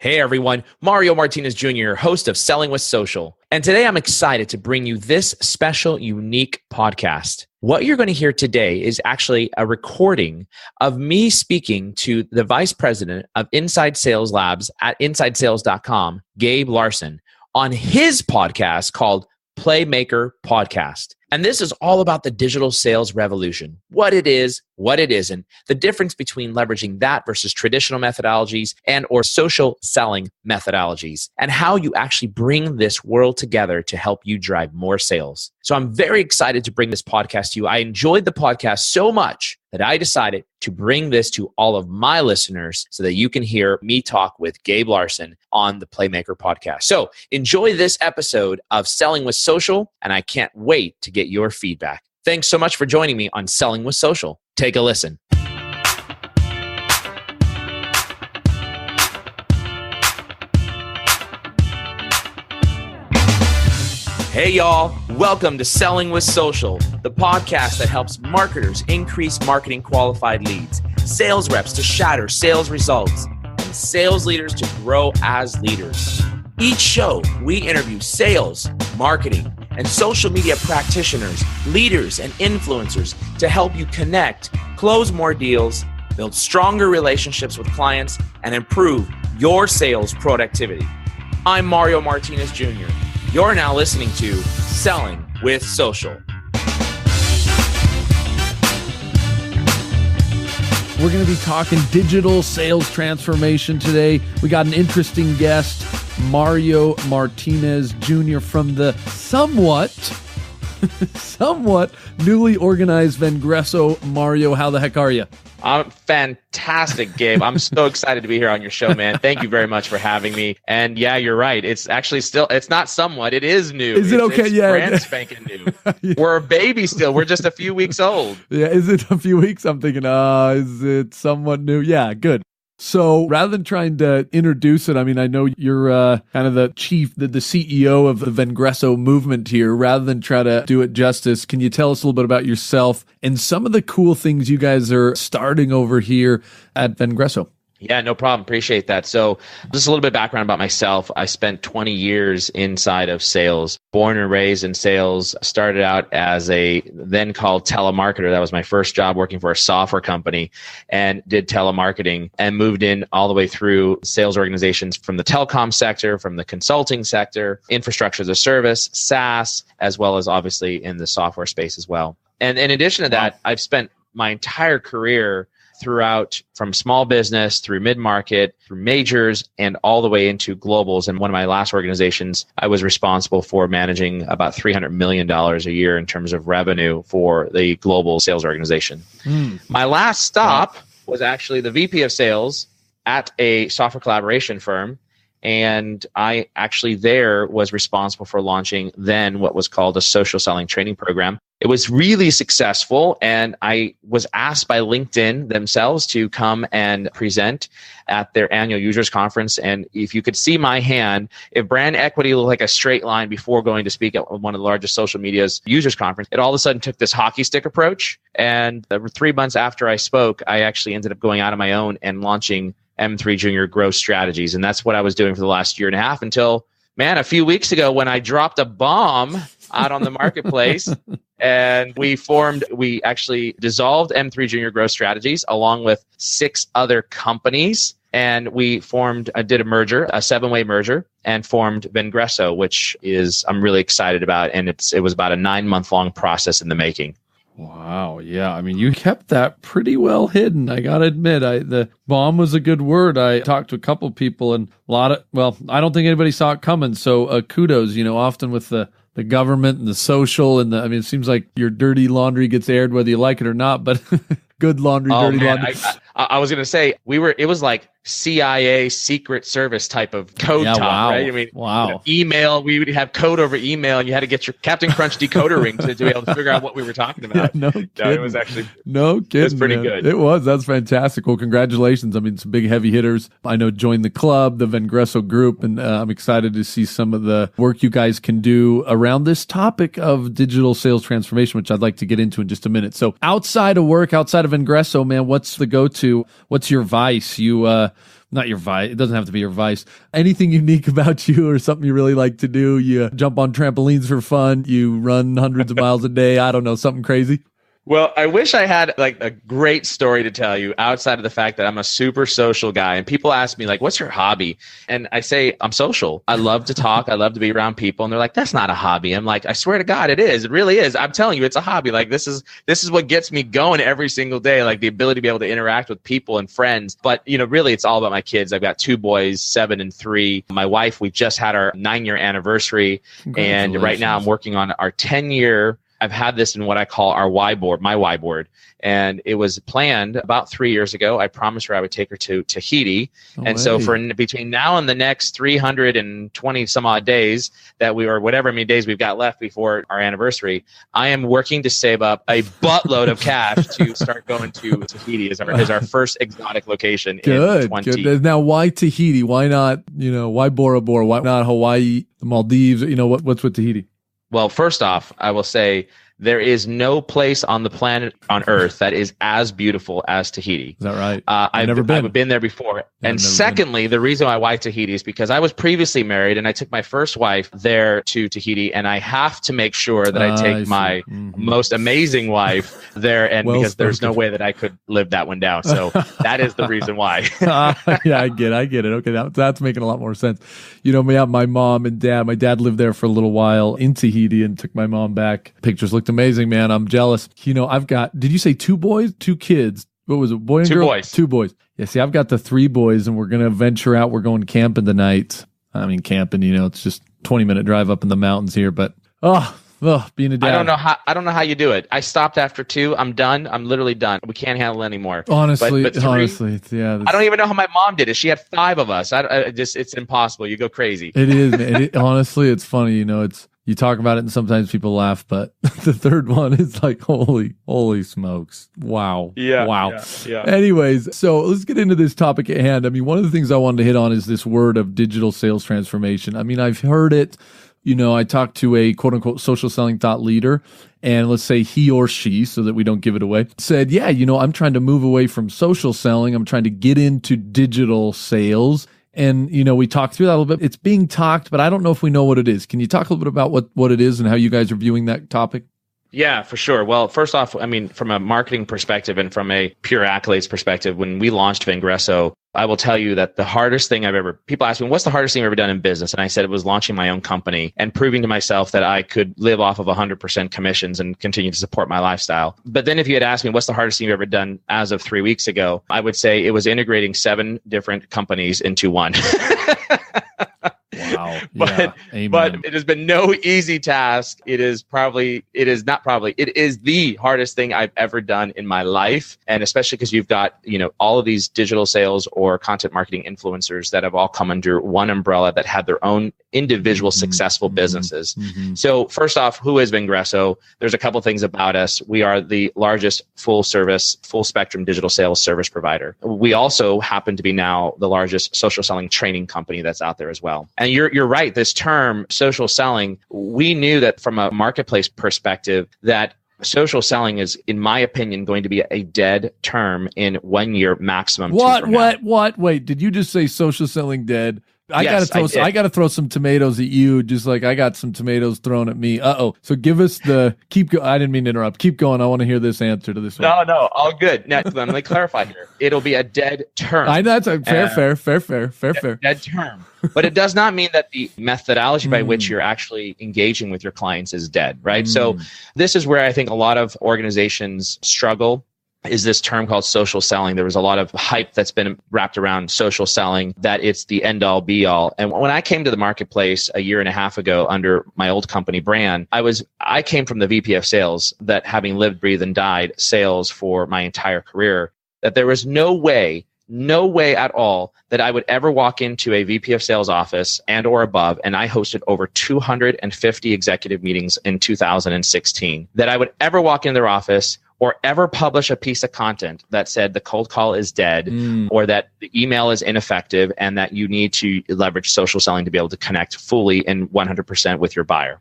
Hey everyone, Mario Martinez Jr., host of Selling with Social. And today I'm excited to bring you this special, unique podcast. What you're going to hear today is actually a recording of me speaking to the Vice President of Inside Sales Labs at InsideSales.com, Gabe Larson, on his podcast called Playmaker Podcast. And this is all about the digital sales revolution, what it is, what it isn't, the difference between leveraging that versus traditional methodologies and or social selling methodologies, and how you actually bring this world together to help you drive more sales. So I'm very excited to bring this podcast to you. I enjoyed the podcast so much that I decided to bring this to all of my listeners so that you can hear me talk with Gabe Larson on the Playmaker Podcast. So enjoy this episode of Selling with Social, and I can't wait to get your feedback. Thanks so much for joining me on Selling with Social. Take a listen. Hey y'all, welcome to Selling with Social, the podcast that helps marketers increase marketing qualified leads, sales reps to shatter sales results, and sales leaders to grow as leaders. Each show, we interview sales, marketing, and social media practitioners, leaders, and influencers to help you connect, close more deals, build stronger relationships with clients, and improve your sales productivity. I'm Mario Martinez Jr. You're now listening to Selling with Social. We're going to be talking digital sales transformation today. We got an interesting guest, Mario Martinez Jr. from the somewhat newly organized Vengreso. Mario, how the heck are you? I'm fantastic, Gabe. I'm so excited to be here on your show, man. Thank you very much for having me. And yeah, you're right. It's actually it's not somewhat, it is new. Is it okay? It's yeah. brand spanking new. Yeah. We're a baby still. We're just a few weeks old. Yeah, is it a few weeks? I'm thinking, is it somewhat new? Yeah, good. So rather than trying to introduce it, I mean, I know you're kind of the chief, the CEO of the Vengreso movement here. Rather than try to do it justice, can you tell us a little bit about yourself and some of the cool things you guys are starting over here at Vengreso? Yeah, no problem. Appreciate that. So just a little bit of background about myself. I spent 20 years inside of sales, born and raised in sales, started out as a then called telemarketer. That was my first job working for a software company and did telemarketing and moved in all the way through sales organizations from the telecom sector, from the consulting sector, infrastructure as a service, SaaS, as well as obviously in the software space as well. And in addition to that, I've spent my entire career throughout from small business through mid-market, through majors, and all the way into globals. And one of my last organizations, I was responsible for managing about $300 million a year in terms of revenue for the global sales organization. My last stop was actually the VP of sales at a software collaboration firm. And I actually there was responsible for launching then what was called a social selling training program. It was really successful, and I was asked by LinkedIn themselves to come and present at their annual users conference. And if you could see my hand, if brand equity looked like a straight line before going to speak at one of the largest social media's users conference, it all of a sudden took this hockey stick approach. And 3 months after I spoke, I actually ended up going out on my own and launching M3 Junior Growth Strategies. And that's what I was doing for the last year and a half until, man, a few weeks ago when I dropped a bomb out on the marketplace and we actually dissolved M3 Junior Growth Strategies along with 6 other companies. And we did a merger, a 7-way merger, and formed Vengreso, which I'm really excited about. And it was about a 9-month-long process in the making. Wow. Yeah. I mean, you kept that pretty well hidden. I got to admit, the bomb was a good word. I talked to a couple people and I don't think anybody saw it coming. So kudos, often with the government and the social it seems like your dirty laundry gets aired whether you like it or not, but good laundry, dirty laundry. I was going to say it was like CIA Secret Service type of code talk, wow. Right? I mean, email, we would have code over email and you had to get your Captain Crunch decoder ring to be able to figure out what we were talking about. Yeah, no kidding. It was actually, no kidding. It was pretty good. It was. That's fantastic. Well, congratulations. I mean, some big heavy hitters. I know joined the club, the Vengreso group, and I'm excited to see some of the work you guys can do around this topic of digital sales transformation, which I'd like to get into in just a minute. So outside of work, outside of Vengreso, man, what's the go-to? What's your vice? not your vice. It doesn't have to be your vice. Anything unique about you or something you really like to do? You jump on trampolines for fun. You run hundreds of miles a day. I don't know, something crazy. Well, I wish I had like a great story to tell you outside of the fact that I'm a super social guy. And people ask me like, what's your hobby? And I say, I'm social. I love to talk. I love to be around people. And they're like, that's not a hobby. I'm like, I swear to God, it is. It really is. I'm telling you, it's a hobby. Like this is what gets me going every single day. Like the ability to be able to interact with people and friends. But, really, it's all about my kids. I've got 2 boys, 7 and 3. My wife, we just had our 9-year anniversary. And right now I'm working on our 10-year. I've had this in what I call our Y board, my Y board. And it was planned about 3 years ago. I promised her I would take her to Tahiti. So for between now and the next 320 some odd days whatever many days we've got left before our anniversary, I am working to save up a buttload of cash to start going to Tahiti as our first exotic location in 20. Good. Now, why Tahiti? Why not, why Bora Bora? Why not Hawaii, the Maldives? What's with Tahiti? Well, first off, I will say there is no place on the planet on Earth that is as beautiful as Tahiti. Is that right? I've never been. I've been there before. And secondly, the reason why Tahiti is because I was previously married and I took my first wife there to Tahiti, and I have to make sure that I take my most amazing wife there, and because there's no way that I could live that one down. So that is the reason why. Yeah, I get it. Okay, that's making a lot more sense. My mom and dad. My dad lived there for a little while in Tahiti and took my mom back. Pictures looked amazing, man. I'm jealous. I've got, did you say 2 boys, 2 kids? What was it? Boy and 2 girl? boys. 2 boys. Yeah, see, I've got the 3 boys and we're going to venture out. We're going camping tonight. I mean, camping, it's just 20-minute drive up in the mountains here, but being a dad. I don't know how you do it. I stopped after 2. I'm done. I'm literally done. We can't handle it anymore. Honestly, but 3, yeah. I don't even know how my mom did it. She had 5 of us. It's impossible. You go crazy. It is, man. Honestly, it's funny. You talk about it and sometimes people laugh, but the 3rd one is like, holy smokes. Wow. Yeah. Wow. Yeah. Anyways, so let's get into this topic at hand. I mean, one of the things I wanted to hit on is this word of digital sales transformation. I mean, I've heard it. I talked to a quote unquote social selling thought leader, and let's say he or she, so that we don't give it away, said, yeah, I'm trying to move away from social selling. I'm trying to get into digital sales. And, we talked through that a little bit. It's being talked, but I don't know if we know what it is. Can you talk a little bit about what it is and how you guys are viewing that topic? Yeah, for sure. Well, first off, I mean, from a marketing perspective and from a pure accolades perspective, when we launched Vengreso, I will tell you that the hardest thing people ask me, what's the hardest thing I've ever done in business? And I said it was launching my own company and proving to myself that I could live off of 100% commissions and continue to support my lifestyle. But then if you had asked me, what's the hardest thing you've ever done as of 3 weeks ago, I would say it was integrating 7 different companies into one. Wow. But it has been no easy task. It is the hardest thing I've ever done in my life. And especially because you've got, all of these digital sales or content marketing influencers that have all come under one umbrella that had their own individual successful businesses. So first off, who is Vengreso? There's a couple things about us. We are the largest full spectrum digital sales service provider. We also happen to be now the largest social selling training company that's out there as well. And you're right. This term, social selling, we knew that from a marketplace perspective that social selling is, in my opinion, going to be a dead term in 1 year maximum. What? Wait, did you just say social selling dead? I gotta throw some tomatoes at you, just like I got some tomatoes thrown at me. So give us I didn't mean to interrupt. Keep going. I want to hear this answer to this one. No, all good. Now let me clarify here. It'll be a dead term. I know that's a fair. Dead term. But it does not mean that the methodology by which you're actually engaging with your clients is dead, right? So this is where I think a lot of organizations struggle. Is this term called social selling. There was a lot of hype that's been wrapped around social selling, that it's the end all be all. And when I came to the marketplace a year and a half ago under my old company brand, I came from the VP of sales, that having lived, breathed, and died sales for my entire career, that there was no way at all that I would ever walk into a VP of sales office and or above, and I hosted over 250 executive meetings in 2016, that I would ever walk in their office or ever publish a piece of content that said the cold call is dead or that the email is ineffective and that you need to leverage social selling to be able to connect fully and 100% with your buyer.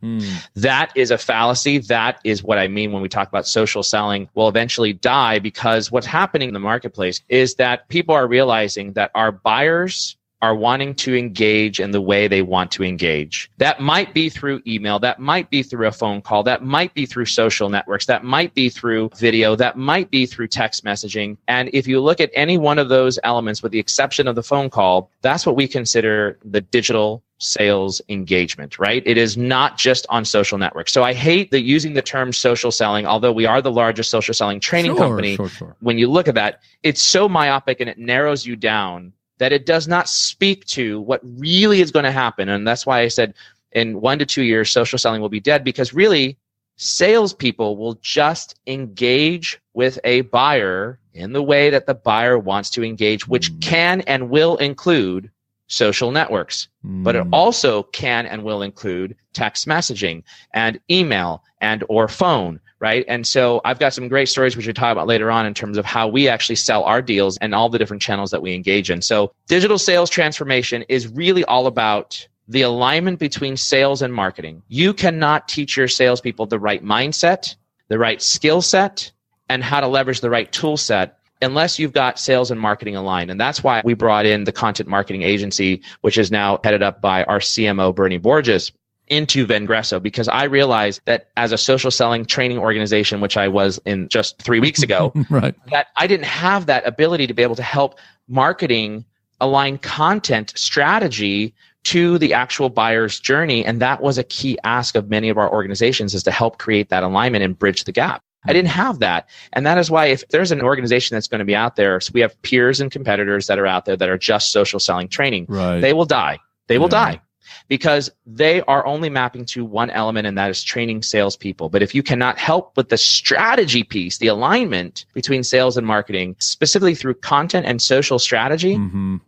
That is a fallacy. That is what I mean when we talk about social selling will eventually die, because what's happening in the marketplace is that people are realizing that our buyers are wanting to engage in the way they want to engage. That might be through email, that might be through a phone call, that might be through social networks, that might be through video, that might be through text messaging. And if you look at any one of those elements, with the exception of the phone call, that's what we consider the digital sales engagement, right? It is not just on social networks. So I hate that using the term social selling, although we are the largest social selling training company. When you look at that, it's so myopic and it narrows you down that it does not speak to what really is going to happen. And that's why I said in 1 to 2 years, social selling will be dead, because really salespeople will just engage with a buyer in the way that the buyer wants to engage, which can and will include social networks, but it also can and will include text messaging and email and or phone, right? And so I've got some great stories which we'll talk about later on in terms of how we actually sell our deals and all the different channels that we engage in. So digital sales transformation is really all about the alignment between sales and marketing. You cannot teach your salespeople the right mindset, the right skill set, and how to leverage the right tool set unless you've got sales and marketing aligned. And that's why we brought in the content marketing agency, which is now headed up by our CMO, Bernie Borges, into Vengreso, because I realized that as a social selling training organization, which I was in just 3 weeks ago, right, that I didn't have that ability to be able to help marketing align content strategy to the actual buyer's journey. And that was a key ask of many of our organizations, is to help create that alignment and bridge the gap. I didn't have that. And that is why if there's an organization that's going to be out there, so we have peers and competitors that are out there that are just social selling training, right, they will die. They will die because they are only mapping to one element, and that is training salespeople. But if you cannot help with the strategy piece, the alignment between sales and marketing, specifically through content and social strategy,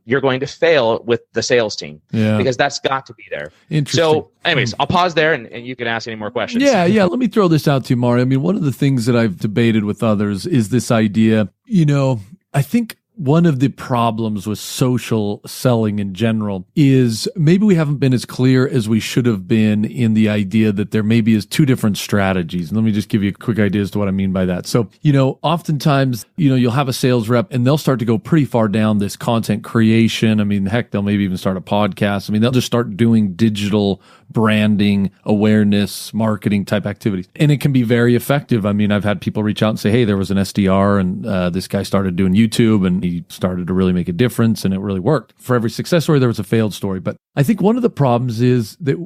you're going to fail with the sales team because that's got to be there. So anyways, I'll pause there and you can ask any more questions. Yeah. Let me throw this out to you, Mario. I mean, one of the things that I've debated with others is this idea, I think one of the problems with social selling in general is maybe we haven't been as clear as we should have been in the idea that there maybe is two different strategies. And let me just give you a quick idea as to what I mean by that. So, oftentimes, you'll have a sales rep and they'll start to go pretty far down this content creation. I mean, heck, they'll maybe even start a podcast. I mean, they'll just start doing digital branding, awareness, marketing type activities. And it can be very effective. I mean, I've had people reach out and say, hey, there was an SDR and this guy started doing YouTube and he started to really make a difference and it really worked. For every success story, there was a failed story. But I think one of the problems is that,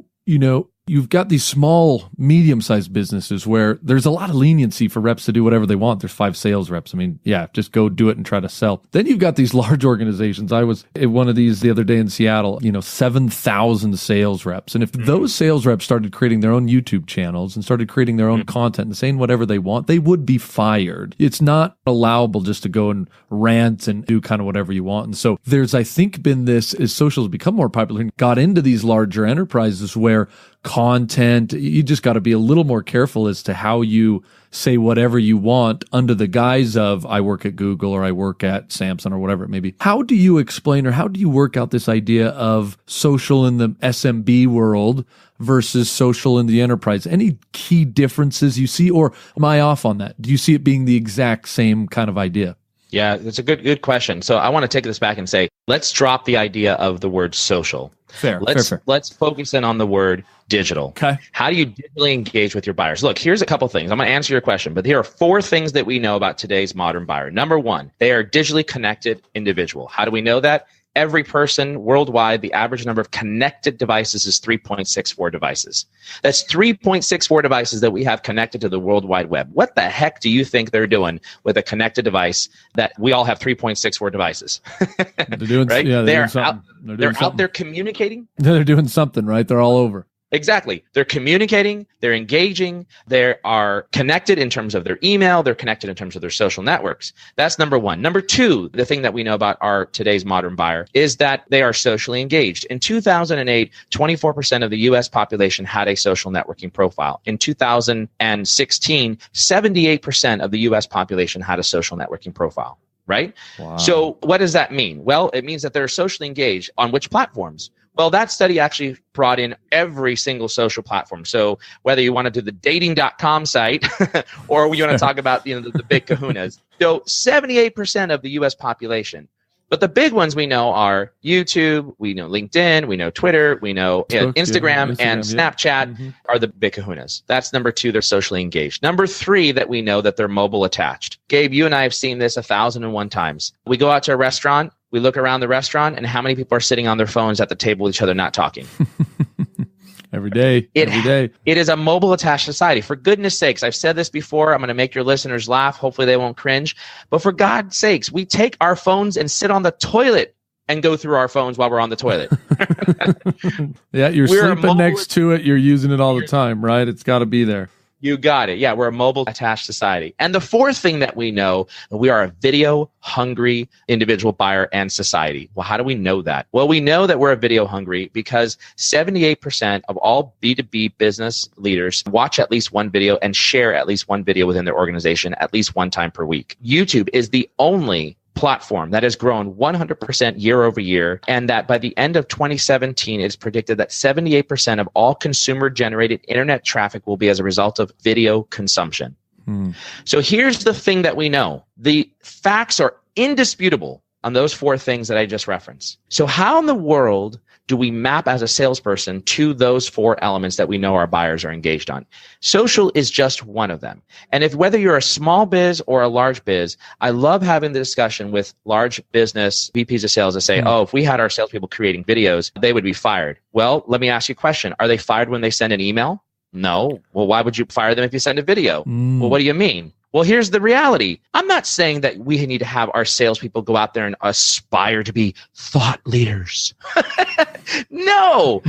you've got these small, medium-sized businesses where there's a lot of leniency for reps to do whatever they want. There's 5 sales reps. I mean, just go do it and try to sell. Then you've got these large organizations. I was at one of these the other day in Seattle, 7,000 sales reps. And if those sales reps started creating their own YouTube channels and started creating their own content and saying whatever they want, they would be fired. It's not allowable just to go and rant and do kind of whatever you want. And so there's, I think, been this, as social has become more popular and got into these larger enterprises where content, you just got to be a little more careful as to how you say whatever you want under the guise of I work at Google or I work at Samsung or whatever it may be. How do you explain or how do you work out this idea of social in the SMB world versus social in the enterprise? Any key differences you see, or am I off on that? Do you see it being the exact same kind of idea? Yeah, that's a good question. So I want to take this back and say, let's drop the idea of the word social. Fair. Let's focus in on the word digital. Okay. How do you digitally engage with your buyers? Look, here's a couple things. I'm going to answer your question, but here are 4 things that we know about today's modern buyer. Number 1, they are digitally connected individual. How do we know that? Every person worldwide, the average number of connected devices is 3.64 devices. That's 3.64 devices that we have connected to the World Wide Web. What the heck do you think they're doing with a connected device that we all have 3.64 devices? They're doing, right? Yeah, they're out there communicating. They're doing something, right? They're all over. Exactly. They're communicating, they're engaging, they are connected in terms of their email, they're connected in terms of their social networks. That's number one. Number two, the thing that we know about our today's modern buyer is that they are socially engaged. In 2008, 24% of the US population had a social networking profile. In 2016, 78% of the US population had a social networking profile, right? Wow. So what does that mean? Well, it means that they're socially engaged on which platforms? Well, that study actually brought in every single social platform. So whether you want to do the dating.com site or you want to talk about the big kahunas. So 78% of the US population. But the big ones we know are YouTube, we know LinkedIn, we know Twitter, we know Instagram and Snapchat are the big kahunas. That's number two, they're socially engaged. Number three, that we know that they're mobile attached. Gabe, you and I have seen this 1,001 times. We go out to a restaurant, we look around the restaurant, and how many people are sitting on their phones at the table with each other not talking? Every day. It is a mobile attached society. For goodness sakes, I've said this before. I'm going to make your listeners laugh. Hopefully they won't cringe. But for God's sakes, we take our phones and sit on the toilet and go through our phones while we're on the toilet. Yeah, you're sleeping next to it. You're using it all the time, right? It's got to be there. You got it. Yeah, we're a mobile attached society. And the fourth thing that we know, we are a video hungry individual buyer and society. Well, how do we know that? Well, we know that we're a video hungry because 78% of all B2B business leaders watch at least one video and share at least one video within their organization at least one time per week. YouTube is the only platform that has grown 100% year over year, and that by the end of 2017, it's predicted that 78% of all consumer-generated internet traffic will be as a result of video consumption. So here's the thing that we know. The facts are indisputable on those four things that I just referenced. So how in the world do we map as a salesperson to those four elements that we know our buyers are engaged on? Social is just one of them. And if whether you're a small biz or a large biz, I love having the discussion with large business VPs of sales that say, oh, if we had our salespeople creating videos, they would be fired. Well, let me ask you a question. Are they fired when they send an email? No. Well, why would you fire them if you send a video? Well, what do you mean? Well, here's the reality. I'm not saying that we need to have our salespeople go out there and aspire to be thought leaders. No.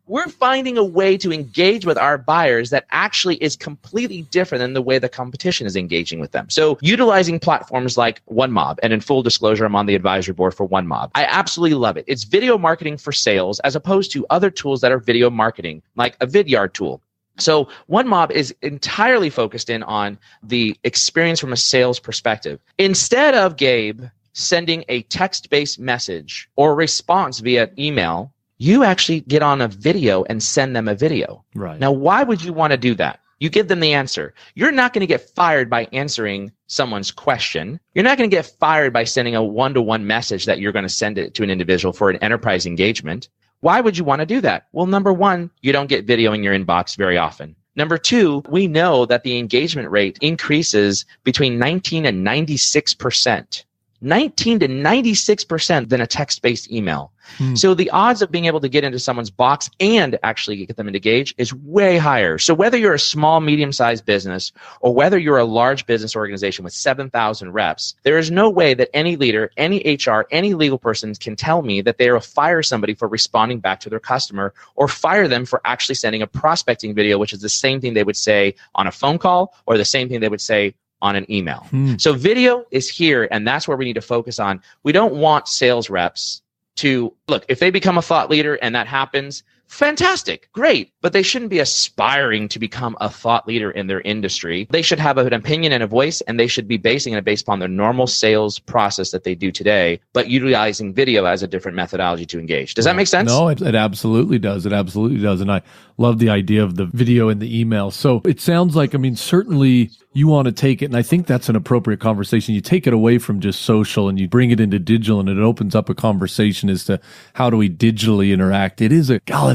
We're finding a way to engage with our buyers that actually is completely different than the way the competition is engaging with them. So utilizing platforms like OneMob, and in full disclosure, I'm on the advisory board for OneMob. I absolutely love it. It's video marketing for sales as opposed to other tools that are video marketing, like a Vidyard tool. So OneMob is entirely focused in on the experience from a sales perspective. Instead of, Gabe, sending a text-based message or response via email, you actually get on a video and send them a video. Right. Now, why would you want to do that? You give them the answer. You're not going to get fired by answering someone's question. You're not going to get fired by sending a one-to-one message that you're going to send it to an individual for an enterprise engagement. Why would you want to do that? Well, number one, you don't get video in your inbox very often. Number two, we know that the engagement rate increases between 19 and 96%. 19 to 96% than a text-based email. So the odds of being able to get into someone's box and actually get them engaged is way higher. So whether you're a small, medium-sized business or whether you're a large business organization with 7,000 reps, there is no way that any leader, any HR, any legal person can tell me that they will fire somebody for responding back to their customer or fire them for actually sending a prospecting video, which is the same thing they would say on a phone call or the same thing they would say on an email. So video is here, and that's where we need to focus on. We don't want sales reps to, look, if they become a thought leader and that happens, fantastic, great, but they shouldn't be aspiring to become a thought leader in their industry. They should have an opinion and a voice, and they should be basing it based upon the normal sales process that they do today, but utilizing video as a different methodology to engage. Does that make sense? No, it absolutely does. It absolutely does. And I love the idea of the video and the email. So it sounds like, I mean, certainly you want to take it, and I think that's an appropriate conversation. You take it away from just social and you bring it into digital, and it opens up a conversation as to how do we digitally interact. It is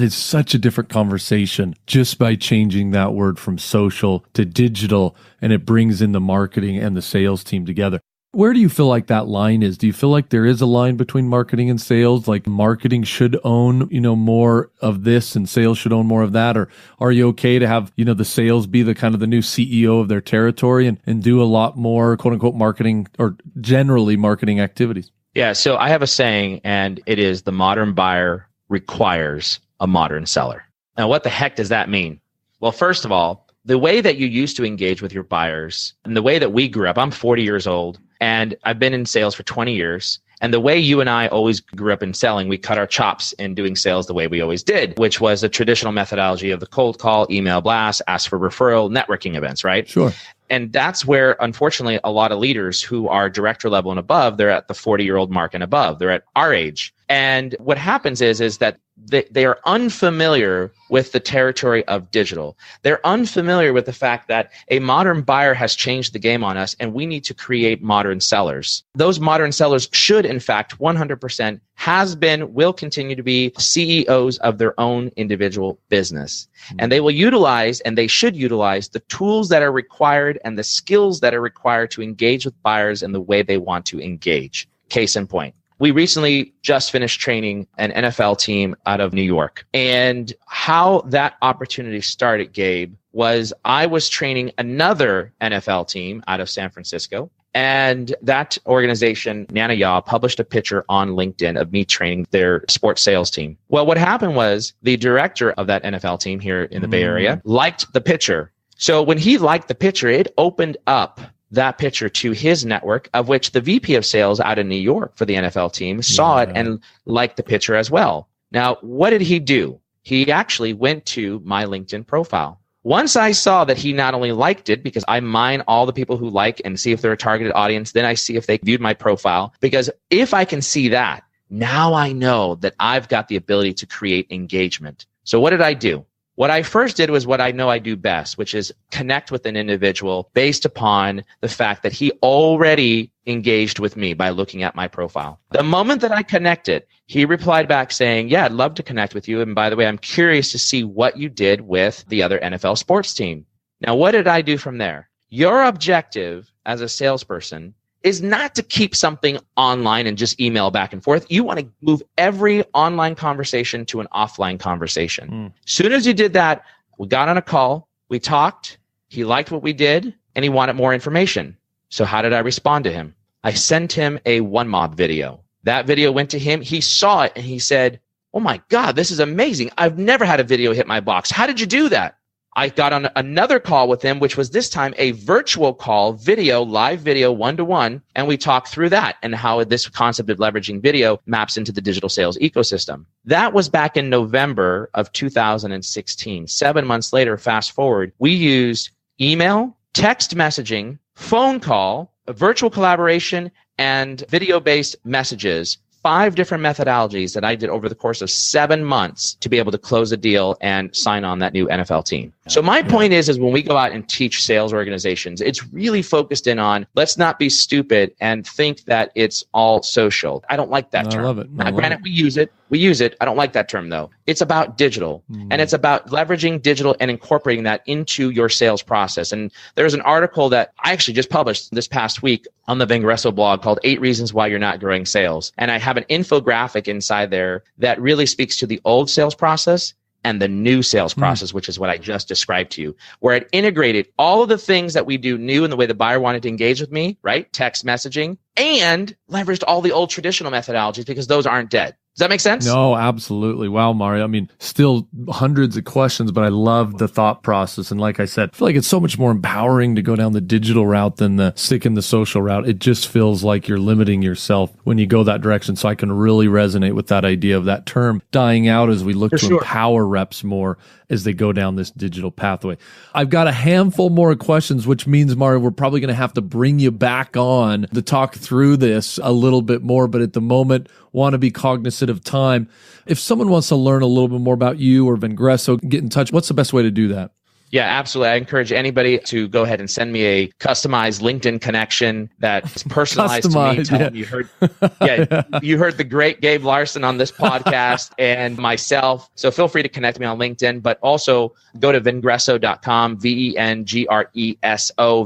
such a different conversation just by changing that word from social to digital, and it brings in the marketing and the sales team together. Where do you feel like that line is? Do you feel like there is a line between marketing and sales? Like marketing should own, more of this and sales should own more of that? Or are you okay to have, the sales be the kind of the new CEO of their territory and do a lot more quote unquote marketing or generally marketing activities? Yeah. So I have a saying, and it is the modern buyer requires a modern seller. Now, what the heck does that mean? Well, first of all, the way that you used to engage with your buyers and the way that we grew up, I'm 40 years old and I've been in sales for 20 years. And the way you and I always grew up in selling, we cut our chops in doing sales the way we always did, which was a traditional methodology of the cold call, email blast, ask for referral, networking events, right? Sure. And that's where, unfortunately, a lot of leaders who are director level and above, they're at the 40-year-old mark and above. They're at our age. And what happens is that they are unfamiliar with the territory of digital. They're unfamiliar with the fact that a modern buyer has changed the game on us, and we need to create modern sellers. Those modern sellers should, in fact, 100% has been, will continue to be CEOs of their own individual business. And they will utilize, and they should utilize, the tools that are required and the skills that are required to engage with buyers in the way they want to engage. Case in point. We recently just finished training an NFL team out of New York. And how that opportunity started, Gabe, was I was training another NFL team out of San Francisco. And that organization, Nana Ya, published a picture on LinkedIn of me training their sports sales team. Well, what happened was the director of that NFL team here in the Bay Area liked the picture. So when he liked the picture, it opened up that picture to his network, of which the VP of sales out in New York for the NFL team saw it and liked the picture as well. Now, what did he do? He actually went to my LinkedIn profile. Once I saw that he not only liked it, because I mine all the people who like and see if they're a targeted audience, then I see if they viewed my profile. Because if I can see that, now I know that I've got the ability to create engagement. So what did I do? What I first did was what I know I do best, which is connect with an individual based upon the fact that he already engaged with me by looking at my profile. The moment that I connected, he replied back saying, yeah, I'd love to connect with you. And by the way, I'm curious to see what you did with the other NFL sports team. Now, what did I do from there? Your objective as a salesperson is not to keep something online and just email back and forth. You want to move every online conversation to an offline conversation. Soon as you did that, we got on a call, we talked, he liked what we did, and he wanted more information. So how did I respond to him? I sent him a one mob video. That video went to him. He saw it and he said, oh my God, this is amazing. I've never had a video hit my box. How did you do that? I got on another call with him, which was this time a virtual call, video, live video, one-to-one, and we talked through that and how this concept of leveraging video maps into the digital sales ecosystem. That was back in November of 2016. 7 months later, fast forward, we used email, text messaging, phone call, a virtual collaboration, and video-based messages. 5 different methodologies that I did over the course of 7 months to be able to close a deal and sign on that new NFL team. So my point is when we go out and teach sales organizations, it's really focused in on, let's not be stupid and think that it's all social. I don't like that term. I love it. Now, granted, we use it. I don't like that term though. It's about digital and it's about leveraging digital and incorporating that into your sales process. And there's an article that I actually just published this past week on the Vengreso blog called 8 Reasons Why You're Not Growing Sales. And I have an infographic inside there that really speaks to the old sales process and the new sales process, which is what I just described to you, where it integrated all of the things that we do new in the way the buyer wanted to engage with me, right? Text messaging, and leveraged all the old traditional methodologies because those aren't dead. Does that make sense? No, absolutely. Wow, Mario. I mean, still hundreds of questions, but I love the thought process. And like I said, I feel like it's so much more empowering to go down the digital route than the stick in the social route. It just feels like you're limiting yourself when you go that direction. So I can really resonate with that idea of that term dying out as we look to empower reps more as they go down this digital pathway. I've got a handful more questions, which means, Mario, we're probably going to have to bring you back on to talk through this a little bit more. But at the moment, want to be cognizant of time. If someone wants to learn a little bit more about you or Vengreso, get in touch. What's the best way to do that? Yeah, absolutely. I encourage anybody to go ahead and send me a customized LinkedIn connection that's personalized to me. Tell them you heard, you heard the great Gabe Larson on this podcast and myself. So feel free to connect me on LinkedIn, but also go to vengreso.com, Vengreso,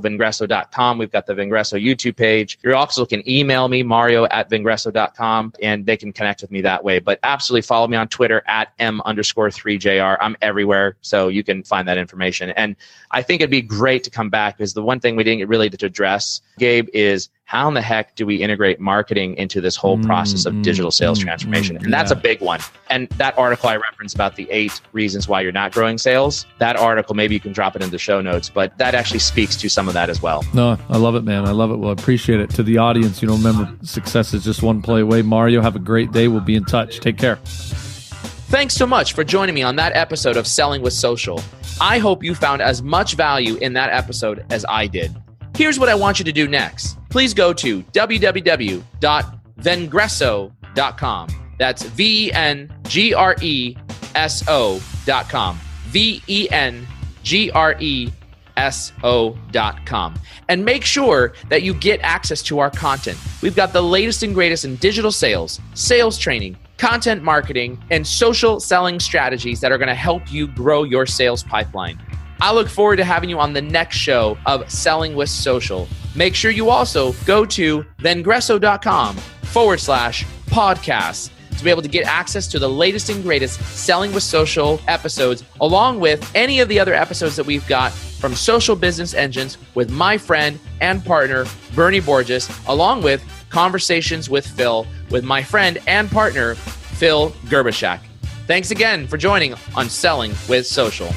vengreso.com. We've got the Vengreso YouTube page. You also can email me, mario@vengreso.com, and they can connect with me that way. But absolutely follow me on Twitter @M_3JR. I'm everywhere, so you can find that information transformation. And I think it'd be great to come back, because the one thing we didn't get really to address, Gabe, is how in the heck do we integrate marketing into this whole process of digital sales transformation? And that's a big one. And that article I referenced about the 8 reasons why you're not growing sales, that article, maybe you can drop it in the show notes, but that actually speaks to some of that as well. No, I love it, man. I love it. Well, I appreciate it. To the audience, remember, success is just one play away. Mario, have a great day. We'll be in touch. Take care. Thanks so much for joining me on that episode of Selling with Social. I hope you found as much value in that episode as I did. Here's what I want you to do next. Please go to www.vengreso.com. That's VENGRESO.com. VENGRESO.com. And make sure that you get access to our content. We've got the latest and greatest in digital sales, sales training, content marketing, and social selling strategies that are going to help you grow your sales pipeline. I look forward to having you on the next show of Selling with Social. Make sure you also go to vengreso.com/podcast to be able to get access to the latest and greatest Selling with Social episodes, along with any of the other episodes that we've got from Social Business Engines with my friend and partner, Bernie Borges, along with Conversations with Phil with my friend and partner, Phil Gerbishak. Thanks again for joining on Selling with Social.